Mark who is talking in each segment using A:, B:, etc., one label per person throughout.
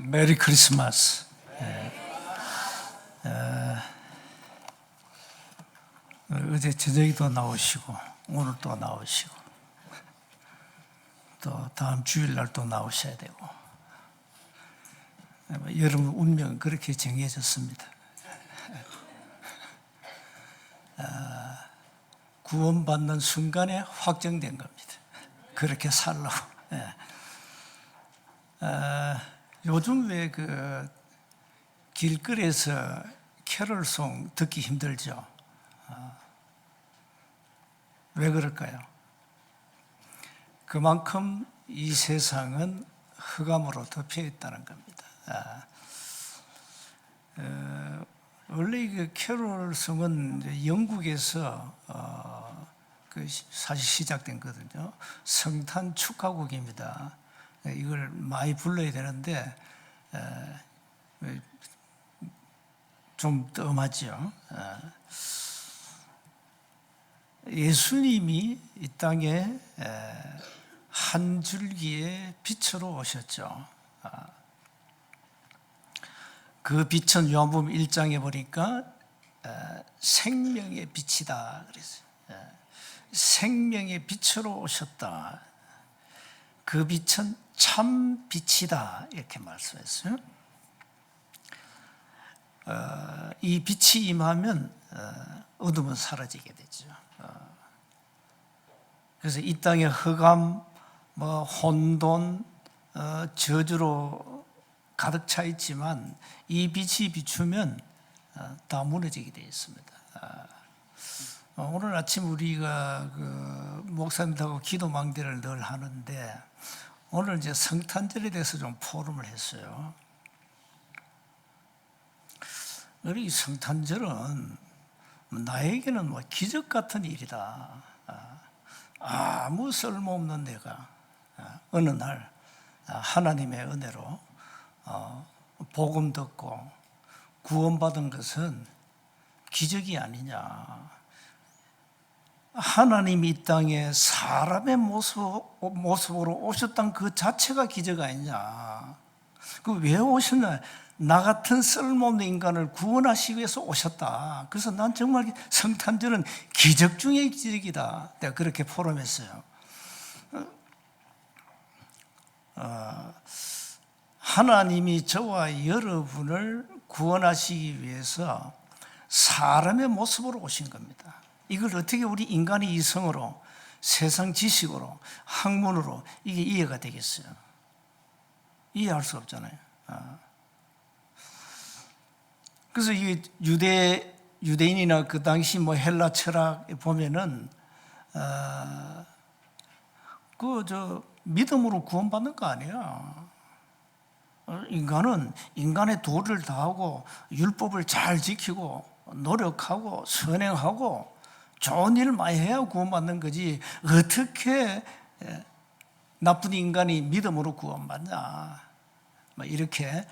A: 메리 크리스마스. 어제 저녁에도 나오시고 오늘 또 나오시고 또 다음 주일날 또 나오셔야 되고, 여러분 운명은 그렇게 정해졌습니다. 구원받는 순간에 확정된 겁니다. 그렇게 살라고. 요즘 왜 그 길거리에서 캐럴송 듣기 힘들죠? 왜 그럴까요? 그만큼 이 세상은 흑암으로 덮여 있다는 겁니다. 원래 그 캐롤송은 영국에서 사실 시작된 거거든요. 성탄 축하곡입니다. 이걸 많이 불러야 되는데 좀 뜸하죠. 예수님이 이 땅에 한 줄기의 빛으로 오셨죠. 그 빛은 요한복음 1장에 보니까 생명의 빛이다 그랬어요. 생명의 빛으로 오셨다. 그 빛은 참 빛이다 이렇게 말씀했어요. 이 빛이 임하면 어둠은 사라지게 되죠. 그래서 이 땅에 흑암, 혼돈, 저주로 가득 차 있지만 이 빛이 비추면 다 무너지게 되어 있습니다. 오늘 아침 우리가 그 목사님들하고 기도 망대를 늘 하는데 오늘 이제 성탄절에 대해서 좀 포럼을 했어요. 우리 성탄절은 나에게는 기적 같은 일이다. 아무 쓸모없는 내가 어느 날 하나님의 은혜로 복음 듣고 구원받은 것은 기적이 아니냐. 하나님이 이 땅에 사람의 모습으로 오셨던 그 자체가 기적 아니냐. 그 왜 오셨나? 나 같은 쓸모없는 인간을 구원하시기 위해서 오셨다. 그래서 난 정말 성탄절은 기적 중의 기적이다. 내가 그렇게 포럼했어요. 하나님이 저와 여러분을 구원하시기 위해서 사람의 모습으로 오신 겁니다. 이걸 어떻게 우리 인간의 이성으로, 세상 지식으로, 학문으로 이게 이해가 되겠어요? 이해할 수 없잖아요. 그래서 이게 유대인이나 그 당시 헬라 철학 보면은 믿음으로 구원받는 거 아니야. 인간은 인간의 도를 다하고 율법을 잘 지키고 노력하고 선행하고 좋은 일 많이 해야 구원받는 거지. 어떻게 나쁜 인간이 믿음으로 구원받냐. 이렇게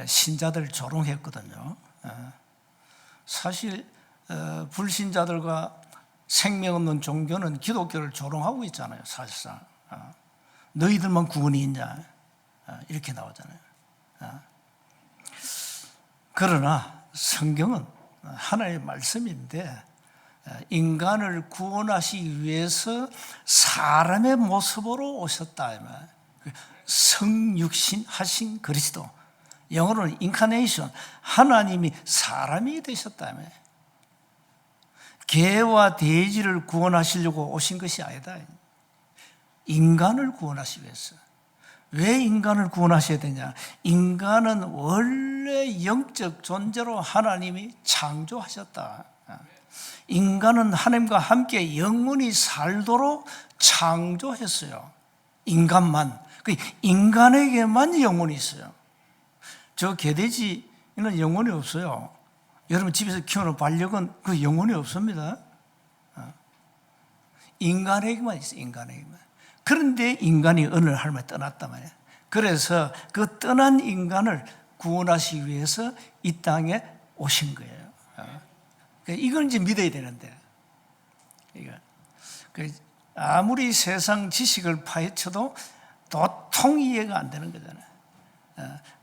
A: 신자들 조롱했거든요. 사실 불신자들과 생명 없는 종교는 기독교를 조롱하고 있잖아요. 사실상 너희들만 구원이 있냐 이렇게 나오잖아요. 그러나 성경은 하나님의 말씀인데 인간을 구원하시기 위해서 사람의 모습으로 오셨다. 성육신 하신 그리스도, 영어로는 인카네이션, 하나님이 사람이 되셨다며. 개와 돼지를 구원하시려고 오신 것이 아니다. 인간을 구원하시기 위해서. 왜 인간을 구원하셔야 되냐? 인간은 원래 영적 존재로 하나님이 창조하셨다. 인간은 하나님과 함께 영원히 살도록 창조했어요. 인간만. 인간에게만 영혼이 있어요. 저 개돼지는 영혼이 없어요. 여러분 집에서 키우는 반려견 그 영혼이 없습니다. 인간에게만 있어요. 인간에게만. 그런데 인간이 어느 하루에 떠났단 말이에요. 그래서 그 떠난 인간을 구원하시기 위해서 이 땅에 오신 거예요. 이걸 이제 믿어야 되는데, 아무리 세상 지식을 파헤쳐도 도통 이해가 안 되는 거잖아요.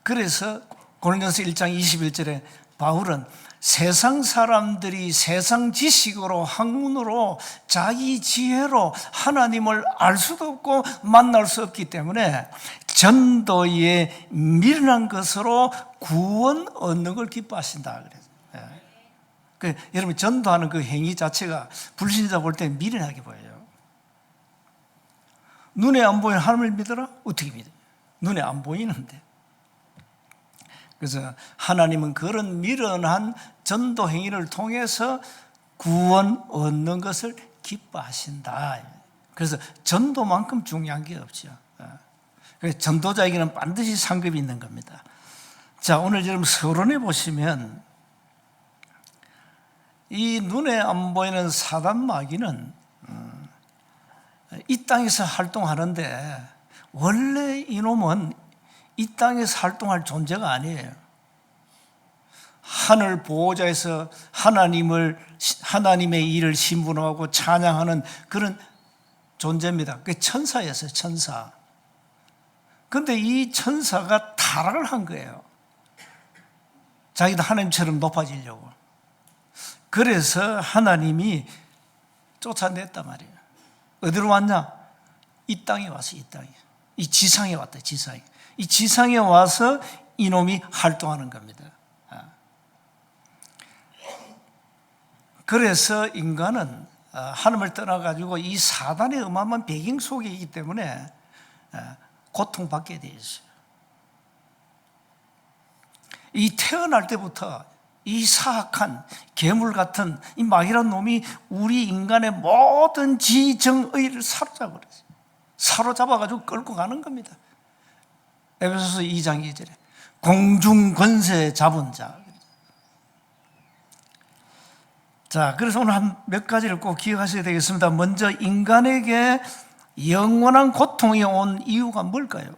A: 그래서 고린도서 1장 21절에 바울은 세상 사람들이 세상 지식으로 학문으로 자기 지혜로 하나님을 알 수도 없고 만날 수 없기 때문에 전도에 미련한 것으로 구원 얻는 걸 기뻐하신다 그래서 여러분 전도하는 그 행위 자체가 불신자 볼 때 미련하게 보여요. 눈에 안 보이는 하나님을 믿어라? 어떻게 믿어요? 눈에 안 보이는데. 그래서 하나님은 그런 미련한 전도 행위를 통해서 구원 얻는 것을 기뻐하신다. 그래서 전도만큼 중요한 게 없죠. 그래서 전도자에게는 반드시 상급이 있는 겁니다. 자, 오늘 여러분 서론에 보시면 이 눈에 안 보이는 사단 마귀는 이 땅에서 활동하는데 원래 이놈은 이 땅에서 활동할 존재가 아니에요. 하늘 보호자에서 하나님의 일을 신분하고 찬양하는 그런 존재입니다. 그게 천사였어요, 천사. 그런데 이 천사가 타락을 한 거예요. 자기도 하나님처럼 높아지려고. 그래서 하나님이 쫓아냈단 말이에요. 어디로 왔냐? 이 땅에 왔어, 이 땅에. 이 지상에 왔다, 지상에. 이 지상에 와서 이놈이 활동하는 겁니다. 그래서 인간은 하나님을 떠나가지고 이 사단의 음험한 배경 속에 있기 때문에 고통받게 되어 있어요. 이 태어날 때부터 이 사악한 괴물 같은 이 마귀란 놈이 우리 인간의 모든 지정의를 사로잡아버렸어요. 사로잡아가지고 끌고 가는 겁니다. 에베소서 2장 2절에 공중 권세 잡은 자. 자, 그래서 오늘 한 몇 가지를 꼭 기억하셔야 되겠습니다. 먼저 인간에게 영원한 고통이 온 이유가 뭘까요?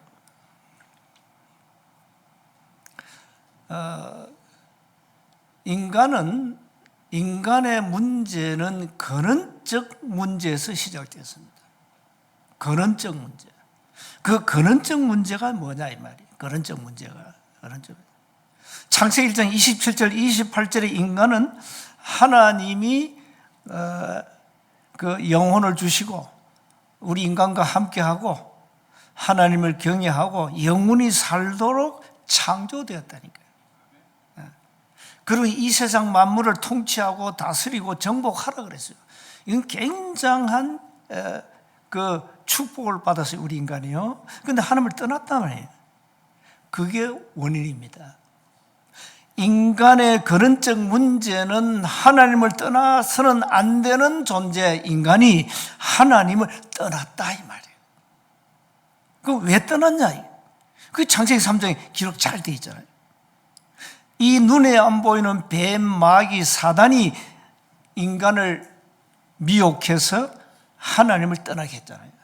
A: 인간의 문제는 근원적 문제에서 시작됐습니다. 근원적 문제. 그 근원적 문제가 뭐냐 이 말이에요. 근원적 문제가. 창세기 1장 27절 28절에 인간은 하나님이 그 영혼을 주시고 우리 인간과 함께하고 하나님을 경외하고 영원히 살도록 창조되었다니까요. 그리고 이 세상 만물을 통치하고 다스리고 정복하라 그랬어요. 이건 굉장한 그 축복을 받았어요, 우리 인간이요. 그런데 하나님을 떠났단 말이에요. 그게 원인입니다. 인간의 근원적 문제는 하나님을 떠나서는 안 되는 존재, 인간이 하나님을 떠났다 이 말이에요. 그 왜 떠났냐? 그 창세기 3장에 기록 잘 돼 있잖아요. 이 눈에 안 보이는 뱀, 마귀, 사단이 인간을 미혹해서 하나님을 떠나게 했잖아요.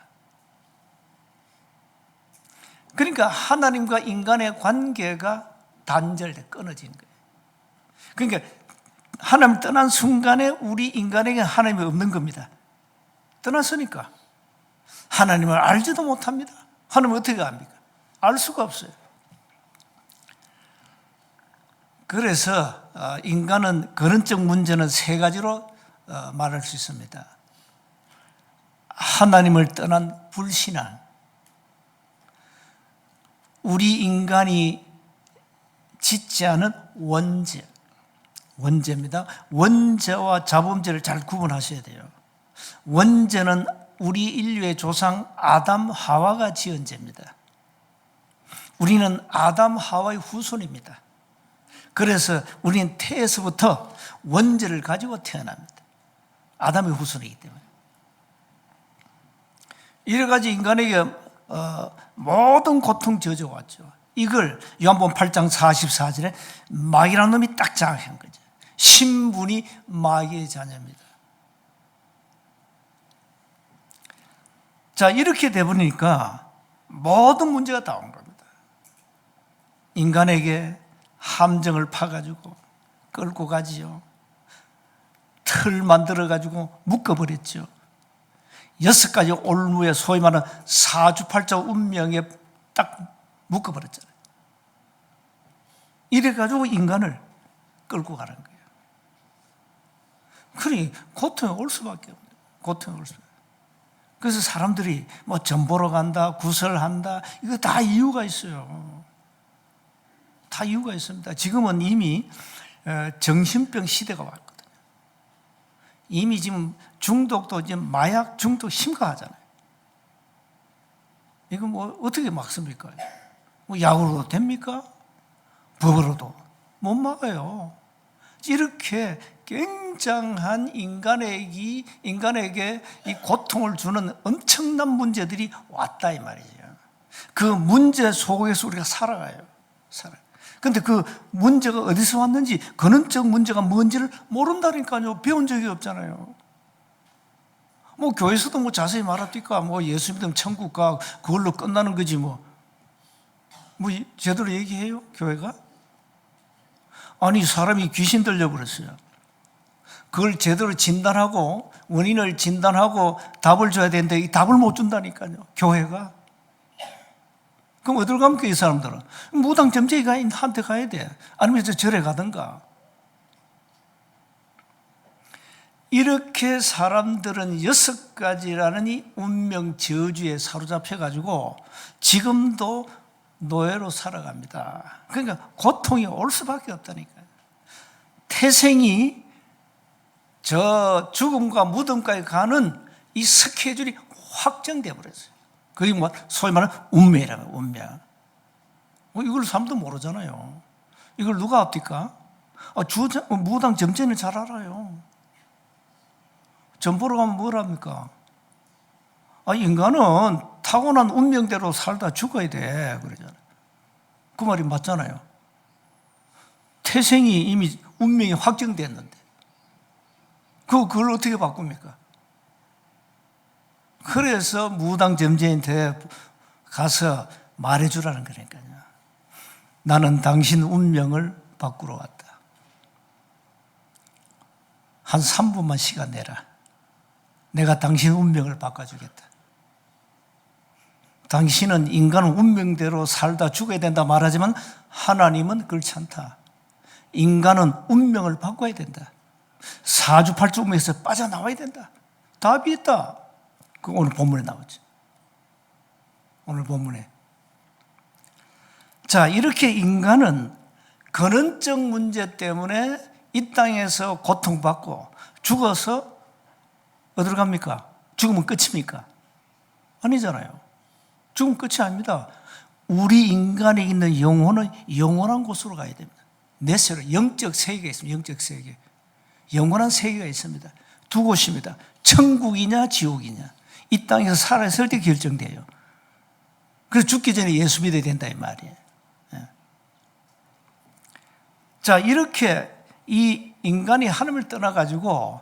A: 그러니까 하나님과 인간의 관계가 단절돼 끊어진 거예요. 그러니까 하나님 떠난 순간에 우리 인간에게 하나님이 없는 겁니다. 떠났으니까 하나님을 알지도 못합니다. 하나님을 어떻게 압니까? 알 수가 없어요. 그래서 인간은 근원적 문제는 세 가지로 말할 수 있습니다. 하나님을 떠난 불신앙, 우리 인간이 짓지 않은 원죄입니다. 원죄와 자범죄를 잘 구분하셔야 돼요. 원죄는 우리 인류의 조상 아담 하와가 지은 죄입니다. 우리는 아담 하와의 후손입니다. 그래서 우리는 태에서부터 원죄를 가지고 태어납니다. 아담의 후손이기 때문에. 이래 가지 인간에게 모든 고통 저져왔죠. 이걸 요한복음 8장 44절에 마귀라는 놈이 딱 장악한 거죠. 신분이 마귀의 자녀입니다. 자, 이렇게 되버리니까 모든 문제가 다 온 겁니다. 인간에게 함정을 파가지고 끌고 가지요. 틀 만들어가지고 묶어버렸죠. 6가지 올무에 소위 말하는 사주팔자 운명에 딱 묶어버렸잖아요. 이래가지고 인간을 끌고 가는 거예요. 그러니 고통이 올 수밖에 없어요. 고통이 올 수밖에. 그래서 사람들이 뭐 점 보러 간다, 구설한다, 이거 다 이유가 있어요. 다 이유가 있습니다. 지금은 이미 정신병 시대가 왔거든요. 이미 지금 중독도 지금 마약 중독 심각하잖아요. 이거 뭐 어떻게 막습니까? 뭐 약으로도 됩니까? 법으로도 못 막아요. 이렇게 굉장한 인간에게 이 고통을 주는 엄청난 문제들이 왔다 이 말이죠. 그 문제 속에서 우리가 살아가요. 그런데 그 문제가 어디서 왔는지, 근원적 문제가 뭔지를 모른다니까요. 배운 적이 없잖아요. 뭐 교회에서도 뭐 자세히 말합니까? 뭐 예수 믿으면 천국 가, 그걸로 끝나는 거지 뭐 제대로 얘기해요? 교회가? 아니, 사람이 귀신 들려버렸어요. 그걸 제대로 진단하고 원인을 진단하고 답을 줘야 되는데 이 답을 못 준다니까요. 교회가. 그럼 어디로 갑니까 이 사람들은? 무당 점쟁이한테 가야 돼. 아니면 절에 가든가. 이렇게 사람들은 6가지라는 이 운명 저주에 사로잡혀가지고 지금도 노예로 살아갑니다. 그러니까 고통이 올 수밖에 없다니까요. 태생이 저 죽음과 무덤까지 가는 이 스케줄이 확정되어 버렸어요. 그게 뭐 소위 말하는 운명이라고, 운명. 이걸 사람도 모르잖아요. 이걸 누가 압니까? 무당 점쟁이는 잘 알아요. 점 보러 가면 뭘 합니까? 인간은 타고난 운명대로 살다 죽어야 돼. 그러잖아요. 그 말이 맞잖아요. 태생이 이미 운명이 확정됐는데. 그걸 어떻게 바꿉니까? 그래서 무당 점쟁이한테 가서 말해주라는 거니까요. 나는 당신 운명을 바꾸러 왔다. 한 3분만 시간 내라. 내가 당신 운명을 바꿔주겠다. 당신은 인간은 운명대로 살다 죽어야 된다 말하지만 하나님은 그렇지 않다. 인간은 운명을 바꿔야 된다. 사주팔자에서 빠져나와야 된다. 답이 있다. 그 오늘 본문에 나오죠. 오늘 본문에. 자, 이렇게 인간은 근원적 문제 때문에 이 땅에서 고통받고 죽어서 어디로 갑니까? 죽으면 끝입니까? 아니잖아요. 죽으면 끝이 아닙니다. 우리 인간에 있는 영혼은 영원한 곳으로 가야 됩니다. 내세로 영적 세계가 있습니다. 영적 세계. 영원한 세계가 있습니다. 두 곳입니다. 천국이냐 지옥이냐. 이 땅에서 살아있을 때 결정돼요. 그래서 죽기 전에 예수 믿어야 된다 이 말이에요. 자, 이렇게 이 인간이 하나님을 떠나가지고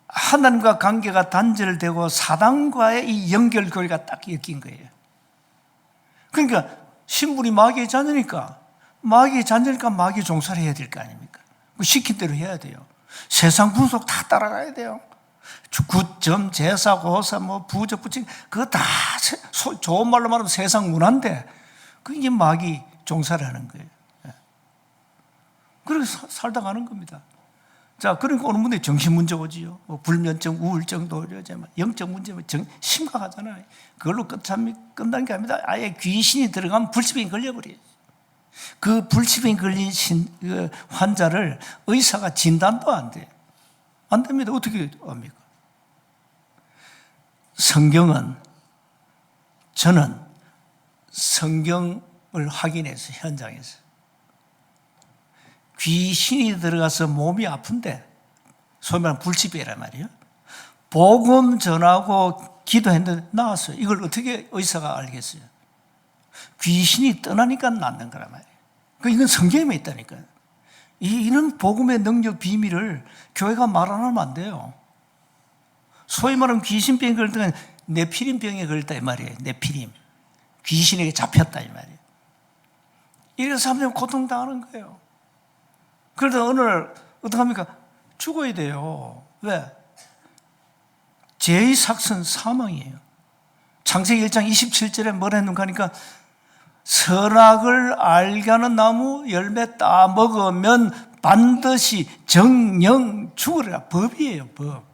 A: 하나님과 관계가 단절되고 사단과의 이 연결고리가 딱 엮인 거예요. 그러니까 신분이 마귀의 자녀니까 마귀 종살이 해야 될 거 아닙니까? 시킨 대로 해야 돼요. 세상 분석 다 따라가야 돼요. 구점, 제사, 고사, 부적, 부칙 그거 다 좋은 말로 말하면 세상 문화인데 그게 마귀 종살이 하는 거예요. 그렇게 살다 가는 겁니다. 자, 그러니까 오늘 문제 정신 문제 오지요. 불면증, 우울증도 영적 문제 심각하잖아요. 그걸로 끝나는 게 아닙니다. 아예 귀신이 들어가면 불치병이 걸려버려요. 그 불치병이 걸린 환자를 의사가 진단도 안 돼요. 안 됩니다. 어떻게 합니까? 저는 성경을 확인해서 현장에서 귀신이 들어가서 몸이 아픈데 소위 말하는 불치병이란 말이에요. 복음 전하고 기도했는데 나았어요. 이걸 어떻게 의사가 알겠어요? 귀신이 떠나니까 낫는 거란 말이에요. 이건 성경에 있다니까요. 이런 복음의 능력 비밀을 교회가 말 안 하면 안 돼요. 소위 말하는 귀신병에 걸렸다가 네피림병에 걸렸다 이 말이에요. 네피림. 귀신에게 잡혔다 이 말이에요. 이래서 사람들이 고통당하는 거예요. 그러다 어느 날 어떡합니까? 죽어야 돼요. 왜? 죄의 삭은 사망이에요. 창세기 1장 27절에 뭐라 했는가 하니까 선악을 알게 하는 나무 열매 따 먹으면 반드시 정령 죽으리라. 법이에요, 법.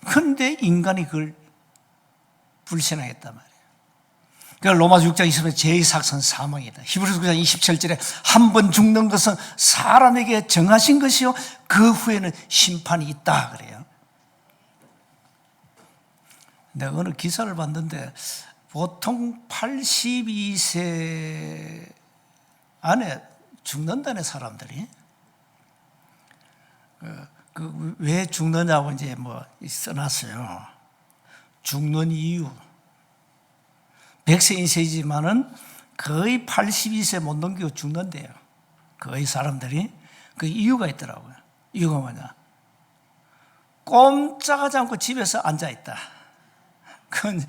A: 그런데 인간이 그걸 불신하겠단 말이에요. 그러니까 로마서 6장 20절에 죄의 삭은 사망이다. 히브리서 9장 27절에 한 번 죽는 것은 사람에게 정하신 것이요 그 후에는 심판이 있다 그래요. 내가 어느 기사를 봤는데 보통 82세 안에 죽는다는 사람들이 왜 죽느냐고 이제 뭐 써놨어요. 죽는 이유. 100세 인생이지만은 거의 82세 못 넘기고 죽는데요. 거의 사람들이. 그 이유가 있더라고요. 이유가 뭐냐. 꼼짝하지 않고 집에서 앉아있다. 그건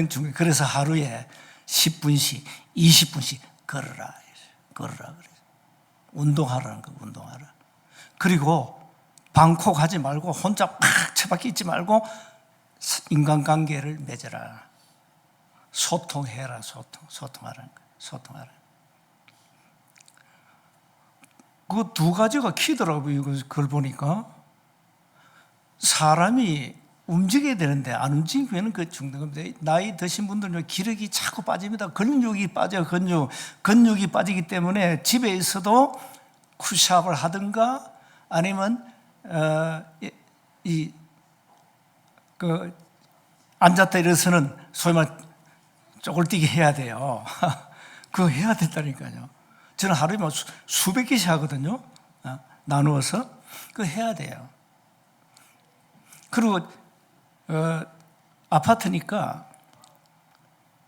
A: 중요해요. 그래서 하루에 10분씩, 20분씩 걸어라. 걸어라. 그래. 운동하라는 거, 운동하라. 그리고 방콕하지 말고 혼자 팍 처박혀 있지 말고 인간관계를 맺어라. 소통해라, 소통하라는 거예요. 소통하라. 그 두 가지가 키더라고요. 그걸 보니까. 사람이 움직여야 되는데 안 움직이면 그 죽는 겁니다. 나이 드신 분들은 기력이 자꾸 빠집니다. 근육이 빠져요, 근육이 빠지기 때문에 집에 있어도 푸시업을 하든가 아니면, 앉았다 일어서는 소위 말 쪼글뛰기 해야 돼요. 그거 해야 된다니까요. 저는 하루에 수백 개씩 하거든요. 나누어서. 그거 해야 돼요. 그리고, 아파트니까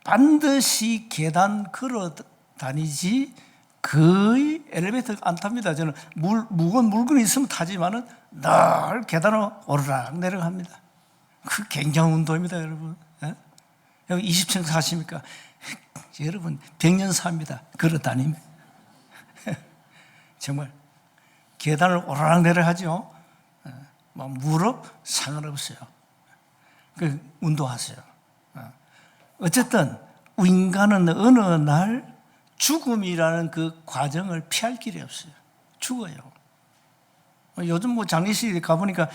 A: 반드시 계단 걸어 다니지 거의 엘리베이터 안 탑니다. 저는 무거운 물건이 있으면 타지만은 늘 계단을 오르락 내려갑니다. 그 굉장한 운동입니다, 여러분. 여기 20층 사십니까? 여러분 100년 삽니다. 걸어 다니면. 정말 계단을 오르락 내려가죠. 무릎 상관없어요. 그 운동하세요. 어쨌든 인간은 어느 날 죽음이라는 그 과정을 피할 길이 없어요. 죽어요. 요즘 뭐 장례식에 가보니까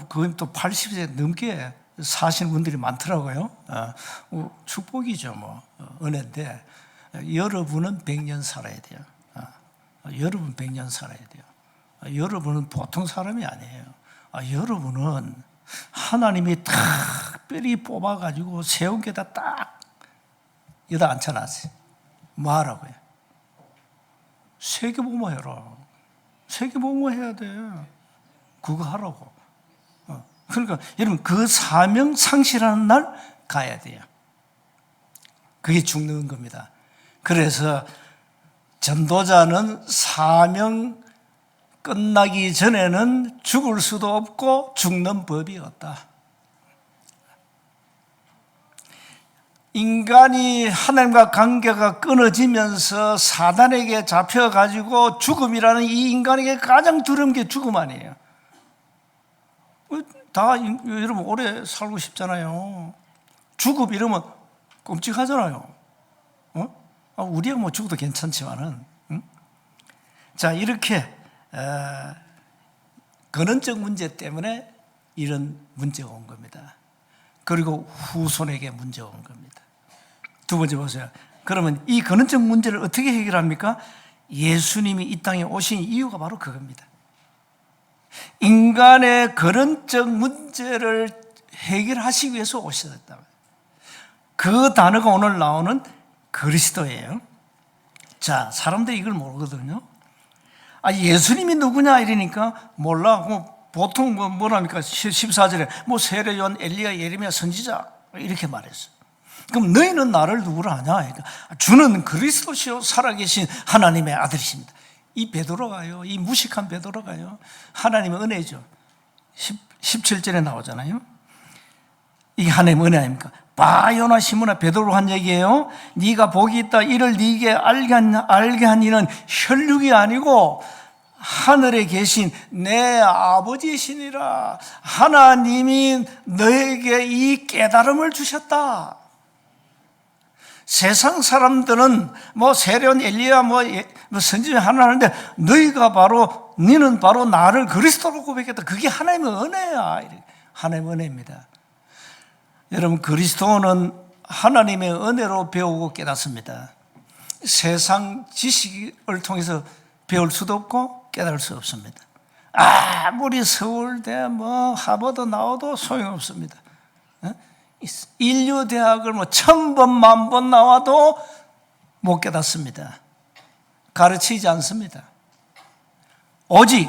A: 거의 또 80세 넘게 사시는 분들이 많더라고요. 축복이죠, 뭐 은혜인데 여러분은 100년 살아야 돼요. 여러분 100년 살아야 돼요. 여러분은 보통 사람이 아니에요. 여러분은 하나님이 특별히 뽑아가지고 세운 게다 딱 여기다 앉혀놨어요. 뭐 하라고요? 세계복무 해라. 세계복무 해야 돼. 그거 하라고. 그러니까 여러분 그 사명 상실하는 날 가야 돼요. 그게 죽는 겁니다. 그래서 전도자는 사명 끝나기 전에는 죽을 수도 없고 죽는 법이 없다. 인간이 하나님과 관계가 끊어지면서 사단에게 잡혀가지고 죽음이라는 이 인간에게 가장 두려운 게 죽음 아니에요. 다 여러분 오래 살고 싶잖아요. 죽음 이러면 끔찍하잖아요. 우리가 뭐 죽어도 괜찮지만은. 자, 이렇게 근원적 문제 때문에 이런 문제가 온 겁니다. 그리고 후손에게 문제가 온 겁니다. 두 번째 보세요. 그러면 이 근원적 문제를 어떻게 해결합니까? 예수님이 이 땅에 오신 이유가 바로 그겁니다. 인간의 근원적 문제를 해결하시기 위해서 오셨다. 그 단어가 오늘 나오는 그리스도예요. 자, 사람들이 이걸 모르거든요. 예수님이 누구냐 이러니까 몰라. 보통 뭐랍니까? 14절에 세례, 요한, 엘리야, 예레미야, 선지자 이렇게 말했어요. 그럼 너희는 나를 누구라 하냐? 그러니까 주는 그리스도시요 살아계신 하나님의 아들이십니다. 이 베드로가요, 이 무식한 베드로가요, 하나님의 은혜죠. 17절에 나오잖아요. 이게 하나님의 은혜 아닙니까? 바요나 시므나 베드로가 한 얘기예요. 네가 복이 있다. 이를 네게 알게 한 이는 혈육이 아니고 하늘에 계신 내 아버지시니라. 하나님이 너에게 이 깨달음을 주셨다. 세상 사람들은 뭐 세련 엘리야 뭐 선지자 하나 하는데 너희는 바로 나를 그리스도로 고백했다. 그게 하나님의 은혜야. 하나님의 은혜입니다. 여러분, 그리스도는 하나님의 은혜로 배우고 깨닫습니다. 세상 지식을 통해서 배울 수도 없고 깨달을 수 없습니다. 아무리 서울대 뭐 하버드 나와도 소용없습니다. 인류대학을 뭐 1000번 만번 나와도 못 깨닫습니다. 가르치지 않습니다. 오직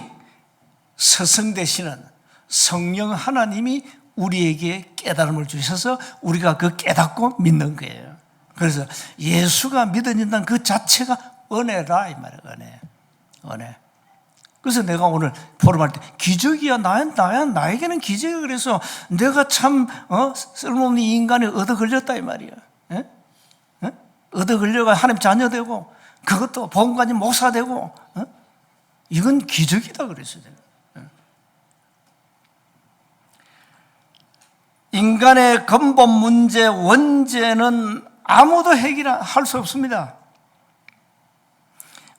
A: 스승 되시는 성령 하나님이 우리에게 깨달음을 주셔서 우리가 그 깨닫고 믿는 거예요. 그래서 예수가 믿어진다는 그 자체가 은혜라 이 말이에요. 은혜. 그래서 내가 오늘 포럼할 때 기적이야 나에게는 기적이야. 그래서 내가 참 쓸모없는 인간에 얻어 걸렸다 이 말이야. 얻어 걸려가 하나님 자녀 되고 그것도 복음가진 목사 되고 이건 기적이다 그랬어요. 인간의 근본 문제 원죄는 아무도 해결할 수 없습니다.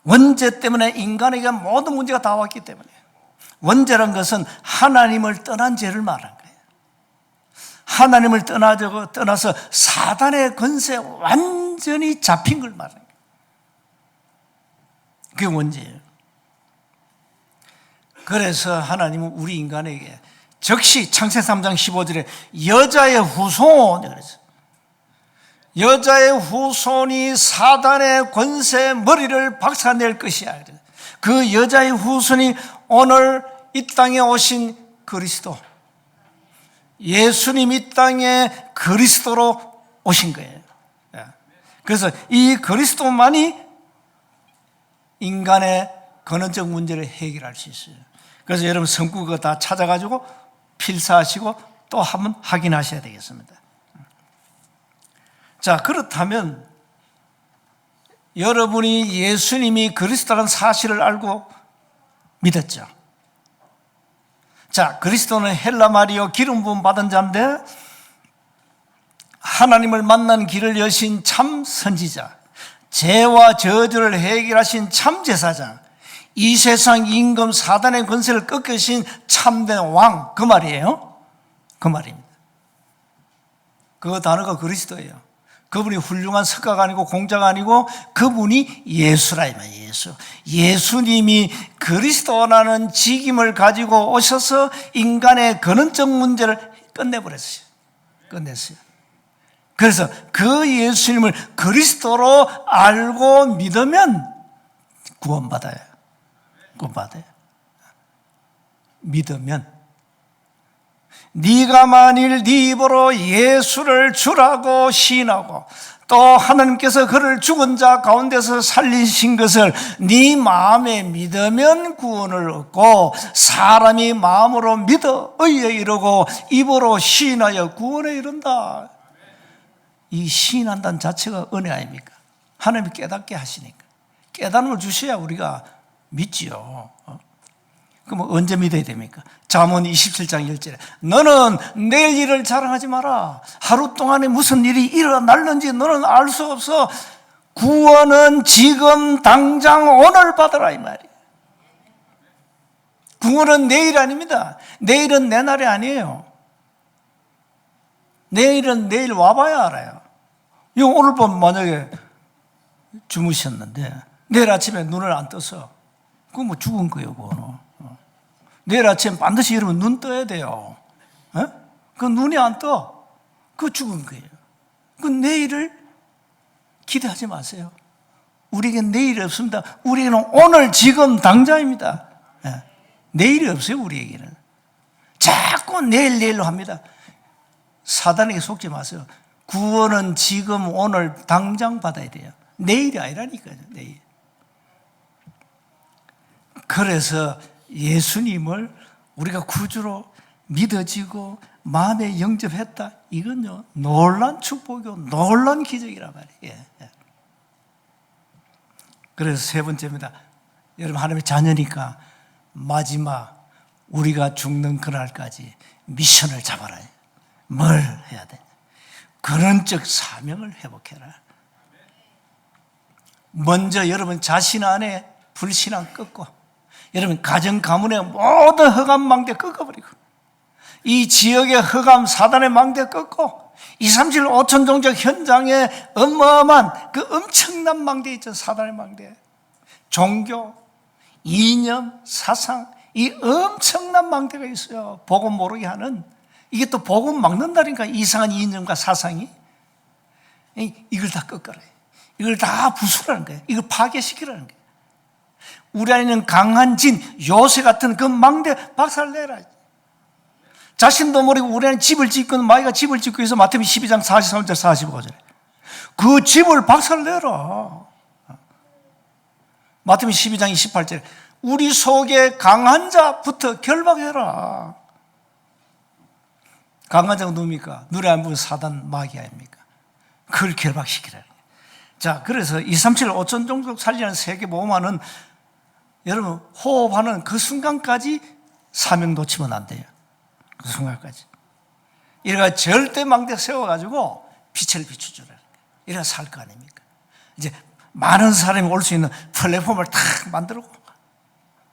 A: 원죄 때문에 인간에게 모든 문제가 다 왔기 때문에. 원죄란 것은 하나님을 떠난 죄를 말하는 거예요. 하나님을 떠나서 사단의 권세에 완전히 잡힌 걸 말하는 거예요. 그게 원죄예요. 그래서 하나님은 우리 인간에게 즉시 창세기 3장 15절에 여자의 후손 그랬어요. 여자의 후손이 사단의 권세 머리를 박살낼 것이야. 그 여자의 후손이 오늘 이 땅에 오신 그리스도, 예수님 이 땅에 그리스도로 오신 거예요. 그래서 이 그리스도만이 인간의 근원적 문제를 해결할 수 있어요. 그래서 여러분 성구 그거 다 찾아가지고 필사하시고 또 한번 확인하셔야 되겠습니다. 자, 그렇다면 여러분이 예수님이 그리스도라는 사실을 알고 믿었죠. 자, 그리스도는 헬라 말이요 기름 부음 받은 자인데 하나님을 만난 길을 여신 참 선지자, 죄와 저주를 해결하신 참 제사장, 이 세상 임금 사단의 권세를 꺾으신 참된 왕, 그 말이에요. 그 말입니다. 그 단어가 그리스도예요. 그분이 훌륭한 석가가 아니고 공자가 아니고 그분이 예수라 이 말이에요. 예수님이 그리스도라는 직임을 가지고 오셔서 인간의 근원적 문제를 끝내버렸어요. 끝냈어요. 그래서 그 예수님을 그리스도로 알고 믿으면 구원받아요. 구원받아요. 믿으면 네가 만일 네 입으로 예수를 주라고 시인하고 또 하나님께서 그를 죽은 자 가운데서 살리신 것을 네 마음에 믿으면 구원을 얻고 사람이 마음으로 믿어 의에 이르고 입으로 시인하여 구원에 이른다. 이 시인한다는 자체가 은혜 아닙니까? 하나님이 깨닫게 하시니까 깨달음을 주셔야 우리가 믿지요. 그럼 언제 믿어야 됩니까? 잠언 27장 1절에 너는 내일 일을 자랑하지 마라. 하루 동안에 무슨 일이 일어날는지 너는 알 수 없어. 구원은 지금 당장 오늘 받으라 이 말이에요. 구원은 내일 아닙니다. 내일은 내 날이 아니에요. 내일은 내일 와봐야 알아요. 이거 오늘 밤 만약에 주무셨는데 내일 아침에 눈을 안 떠서 그건 뭐 죽은 거예요. 그거는. 내일 아침 반드시 여러분 눈 떠야 돼요. 그 눈이 안 떠. 그거 죽은 거예요. 그 내일을 기대하지 마세요. 우리에겐 내일이 없습니다. 우리에게는 오늘 지금 당장입니다. 내일이 없어요. 우리에게는 자꾸 내일로 합니다. 사단에게 속지 마세요. 구원은 지금 오늘 당장 받아야 돼요. 내일이 아니라니까요. 내일. 그래서 예수님을 우리가 구주로 믿어지고 마음에 영접했다. 이건요 놀란 축복이고 놀란 기적이란 말이에요. 그래서 세 번째입니다. 여러분 하나님의 자녀니까 마지막 우리가 죽는 그날까지 미션을 잡아라. 뭘 해야 돼? 근원적 사명을 회복해라. 먼저 여러분 자신 안에 불신앙 끊고, 여러분 가정 가문의 모든 흑암 망대 끊어버리고, 이 지역의 흑암 사단의 망대 끊고, 237 5천 종족 현장에 어마어마한 그 엄청난 망대 있죠. 사단의 망대, 종교, 이념, 사상, 이 엄청난 망대가 있어요. 복음 모르게 하는. 이게 또 복음 막는다니까. 이상한 이념과 사상이. 이걸 다 꺾어라. 이걸 다 부수라는 거예요. 이걸 파괴시키라는 거예요. 우리 안에는 강한 진, 요새 같은 그 망대 박살내라. 자신도 모르고 우리 안에 집을 짓고, 마귀가 집을 짓고 있어. 마태복음 12장 43절 45절. 그 집을 박살내라. 마태복음 12장 28절. 우리 속에 강한 자부터 결박해라. 강한 자가 누굽니까? 눈에 안 보이는 사단 마귀 아닙니까? 그걸 결박시키라는 거예요. 자, 그래서 237 5천 종족 살리는 세계 보험하는, 여러분 호흡하는 그 순간까지 사명 놓치면 안 돼요. 그 순간까지. 이래가 절대 망대 세워가지고 빛을 비춰주라는 거예요. 이래가 살 거 아닙니까? 이제 많은 사람이 올 수 있는 플랫폼을 탁 만들고,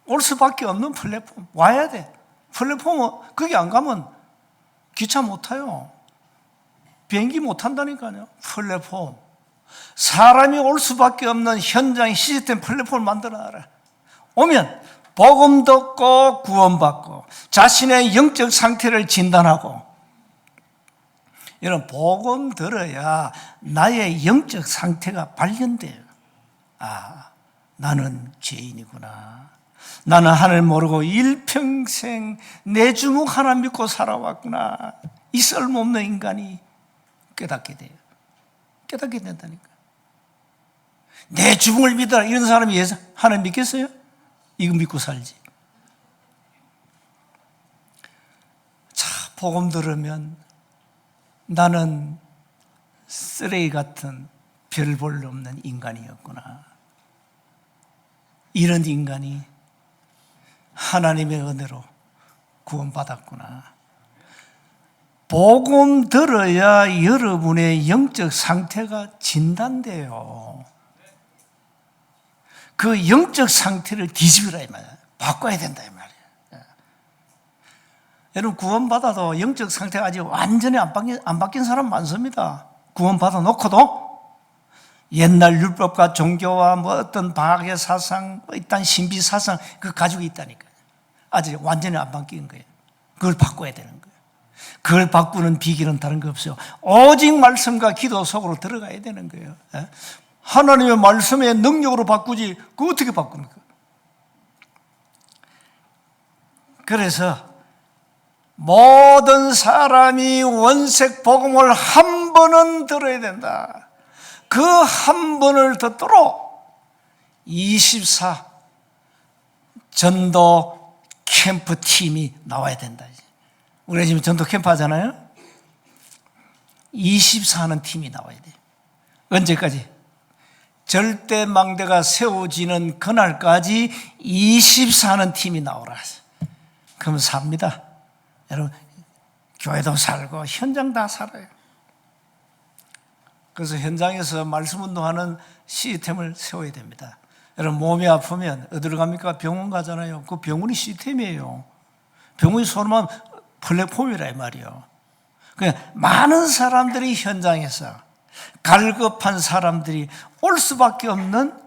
A: 올 수밖에 없는 플랫폼. 와야 돼. 플랫폼은 거기 안 가면 기차 못 타요. 비행기 못 탄다니까요. 플랫폼. 사람이 올 수밖에 없는 현장 시스템 플랫폼을 만들어놔라. 오면 복음 듣고 구원받고 자신의 영적 상태를 진단하고, 이런 복음 들어야 나의 영적 상태가 발견돼요. 아, 나는 죄인이구나. 나는 하나님 모르고 일평생 내 주먹 하나 믿고 살아왔구나. 이 쓸모없는 인간이 깨닫게 돼요. 깨닫게 된다니까. 내 주먹을 믿어라. 이런 사람이 하나님 믿겠어요? 이거 믿고 살지. 자, 복음 들으면 나는 쓰레기 같은 별 볼 없는 인간이었구나. 이런 인간이 하나님의 은혜로 구원받았구나. 복음 들어야 여러분의 영적 상태가 진단돼요. 그 영적 상태를 뒤집으라 이 말이야. 바꿔야 된다 이 말이야. 여러분 구원받아도 영적 상태가 아직 완전히 안 바뀐 사람 많습니다. 구원받아 놓고도 옛날 율법과 종교와 뭐 어떤 과학의 사상, 일단 신비 사상 그거 가지고 있다니까요. 아직 완전히 안 바뀐 거예요. 그걸 바꿔야 되는 거예요. 그걸 바꾸는 비결은 다른 거 없어요. 오직 말씀과 기도 속으로 들어가야 되는 거예요. 하나님의 말씀의 능력으로 바꾸지 그거 어떻게 바꿉니까? 그래서 모든 사람이 원색 복음을 한 번은 들어야 된다. 그 한 번을 듣도록 24 전도 캠프 팀이 나와야 된다. 우리가 지금 전도 캠프 하잖아요. 24하는 팀이 나와야 돼요. 언제까지? 절대 망대가 세워지는 그날까지 24하는 팀이 나오라. 그러면 삽니다. 여러분, 교회도 살고 현장 다 살아요. 그래서 현장에서 말씀 운동하는 시스템을 세워야 됩니다. 여러분, 몸이 아프면 어디로 갑니까? 병원 가잖아요. 그 병원이 시스템이에요. 병원이 소름하면 플랫폼이라 이 말이에요. 그냥 많은 사람들이 현장에서 갈급한 사람들이 올 수밖에 없는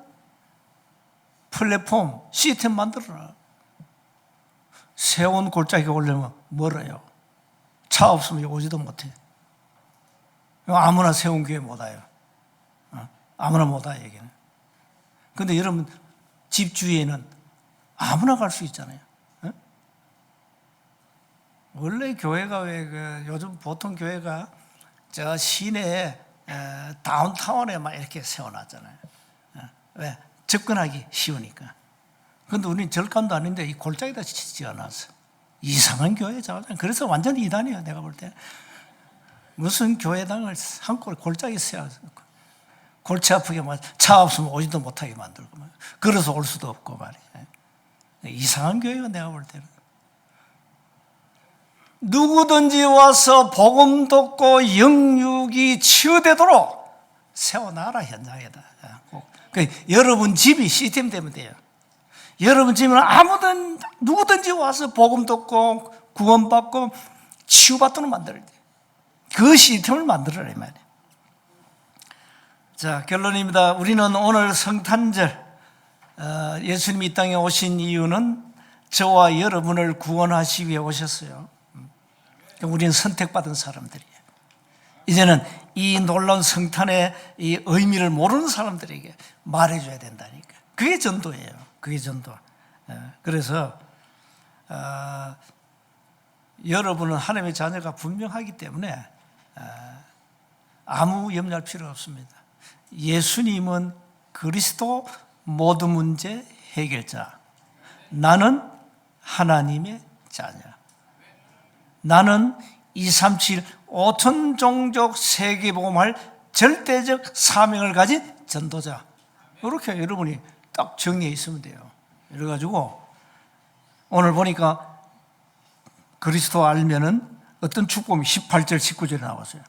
A: 플랫폼, 시스템 만들어라. 세운 골짜기가 오려면 멀어요. 차 없으면 오지도 못해. 아무나 세운 교회 못 와요. 아무나 못 와요, 여기는. 근데 여러분, 집 주위에는 아무나 갈 수 있잖아요. 원래 교회가 왜 요즘 보통 교회가 저 시내에 다운타운에 막 이렇게 세워놨잖아요. 왜? 접근하기 쉬우니까. 근데 우리는 절간도 아닌데 이 골짜기다 지어놨어. 이상한 교회잖아요. 그래서 완전 이단이에요, 내가 볼 때. 무슨 교회당을 한골 골짜기 세워놓고 골치 아프게 차 없으면 오지도 못하게 만들고 그래서 올 수도 없고 말이에요. 이상한 교회가 내가 볼 때는. 누구든지 와서 복음 듣고 영육이 치유되도록 세워놔라, 현장에다. 꼭. 여러분 집이 시스템 되면 돼요. 여러분 집은 아무든 누구든지 와서 복음 듣고 구원받고 치유받도록 만들어야 돼요. 그 시스템을 만들어라 이 말이에요. 자, 결론입니다. 우리는 오늘 성탄절, 예수님이 이 땅에 오신 이유는 저와 여러분을 구원하시기 위해 오셨어요. 우리는 선택받은 사람들이에요. 이제는 이 놀라운 성탄의 이 의미를 모르는 사람들에게 말해줘야 된다니까. 그게 전도예요. 그게 전도. 그래서 여러분은 하나님의 자녀가 분명하기 때문에 아무 염려할 필요 없습니다. 예수님은 그리스도 모든 문제 해결자. 나는 하나님의 자녀. 나는 237 5천 종족 세계복음할 절대적 사명을 가진 전도자. 이렇게 여러분이 딱 정리해 있으면 돼요. 그래가지고 오늘 보니까 그리스도 알면은 어떤 축복이 18절 19절에 나왔어요.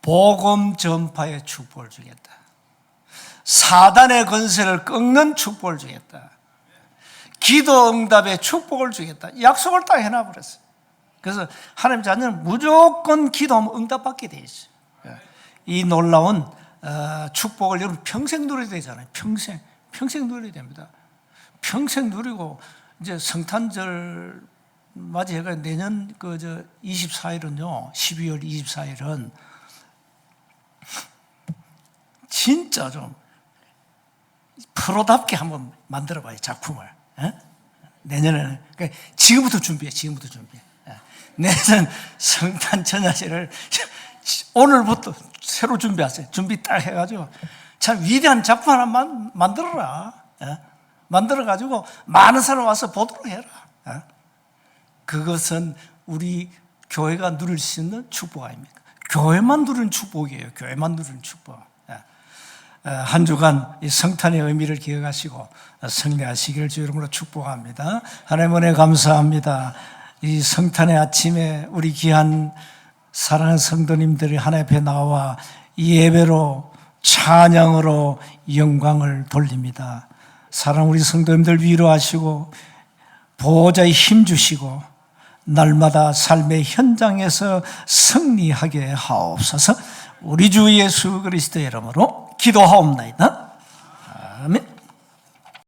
A: 복음 전파의 축복을 주겠다. 사단의 권세를 꺾는 축복을 주겠다. 기도 응답의 축복을 주겠다. 약속을 딱 해놔버렸어요. 그래서 하나님 자녀는 무조건 기도하면 응답받게 돼 있어요. 이 놀라운 축복을 여러분 평생 누려야 되잖아요. 평생 누려야 됩니다. 평생 누리고 이제 성탄절 맞이해가 내년 24일은요, 12월 24일은 진짜 좀 프로답게 한번 만들어봐요, 작품을. 내년에는 지금부터 준비해. 내년 성탄 전야제를 오늘부터 새로 준비하세요. 준비 딱 해가지고 참 위대한 작품 하나 만들어라. 만들어가지고 많은 사람 와서 보도록 해라. 그것은 우리 교회가 누릴 수 있는 축복 아닙니까? 교회만 누리는 축복이에요. 교회만 누리는 축복. 한 주간 이 성탄의 의미를 기억하시고 승리하시기를 주 이름으로 축복합니다. 하나님 은혜 감사합니다. 이 성탄의 아침에 우리 귀한 사랑하는 성도님들이 하나님 앞에 나와 이 예배로 찬양으로 영광을 돌립니다. 사랑하는 우리 성도님들 위로하시고 보호자의 힘 주시고 날마다 삶의 현장에서 승리하게 하옵소서. 우리 주 예수 그리스도의 이름으로 기도하옵나이다. 아멘.